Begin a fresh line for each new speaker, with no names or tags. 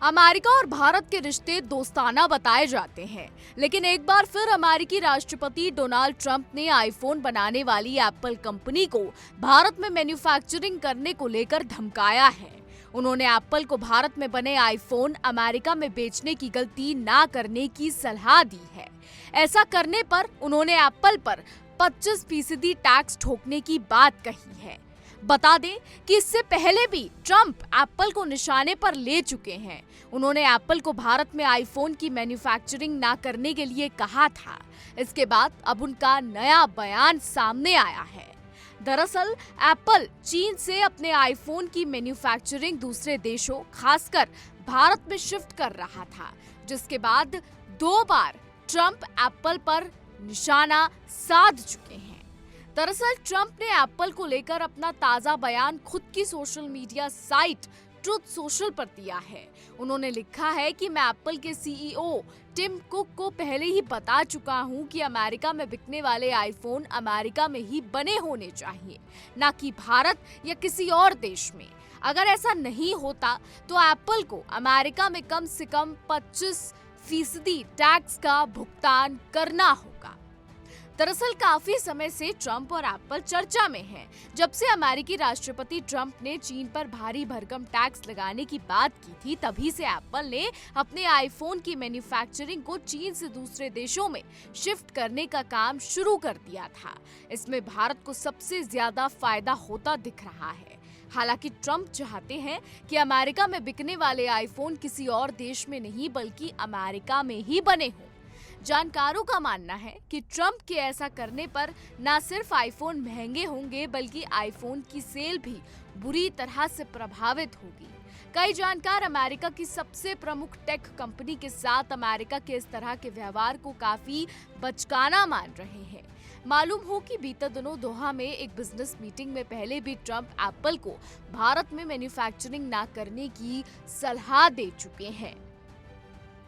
America और भारत के रिश्ते दोस्ताना बताए जाते हैं, लेकिन एक बार फिर अमेरिकी राष्ट्रपति डोनाल्ड ट्रंप ने आईफोन बनाने वाली एप्पल कंपनी को भारत में मैन्युफैक्चरिंग करने को लेकर धमकाया है। उन्होंने एप्पल को भारत में बने आईफोन अमेरिका में बेचने की गलती ना करने की सलाह दी है। ऐसा करने पर उन्होंने एप्पल पर 25% टैक्स ठोकने की बात कही है। बता दें कि इससे पहले भी ट्रंप एप्पल को निशाने पर ले चुके हैं। उन्होंने एप्पल को भारत में आईफोन की मैन्युफैक्चरिंग ना करने के लिए कहा था। इसके बाद अब उनका नया बयान सामने आया है। दरअसल एप्पल चीन से अपने आईफोन की मैन्युफैक्चरिंग दूसरे देशों, खासकर भारत में शिफ्ट कर रहा था, जिसके बाद 2 बार ट्रंप एप्पल पर निशाना साध चुके हैं। दरअसल ट्रंप ने एप्पल को लेकर अपना ताजा बयान खुद की social media site truth social पर दिया है। उन्होंने लिखा है कि मैं एप्पल के सीईओ टिम कुक को पहले ही बता चुका हूं कि अमेरिका में बिकने वाले आईफोन अमेरिका में ही बने होने चाहिए, न कि भारत या किसी और देश में। अगर ऐसा नहीं होता तो एप्पल को अमेरिका में कम से कम 25% टैक्स का भुगतान करना होगा। दरअसल काफी समय से ट्रंप और एप्पल चर्चा में हैं। जब से अमेरिकी राष्ट्रपति ट्रंप ने चीन पर भारी भरकम टैक्स लगाने की बात की थी, तभी से एप्पल ने अपने आईफोन की मैन्युफैक्चरिंग को चीन से दूसरे देशों में शिफ्ट करने का काम शुरू कर दिया था। इसमें भारत को सबसे ज्यादा फायदा होता दिख रहा है। हालांकि ट्रंप चाहते हैं कि अमेरिका में बिकने वाले आईफोन किसी और देश में नहीं बल्कि अमेरिका में ही बने हों। जानकारों का मानना है कि ट्रंप के ऐसा करने पर न सिर्फ आईफोन महंगे होंगे बल्कि आईफोन की सेल भी बुरी तरह से प्रभावित होगी। कई जानकार अमेरिका की सबसे प्रमुख टेक कंपनी के साथ अमेरिका के इस तरह के व्यवहार को काफी बचकाना मान रहे हैं। मालूम हो कि बीते दिनों दोहा में एक बिजनेस मीटिंग में पहले भी ट्रंप एप्पल को भारत में मैन्युफैक्चरिंग ना करने की सलाह दे चुके हैं।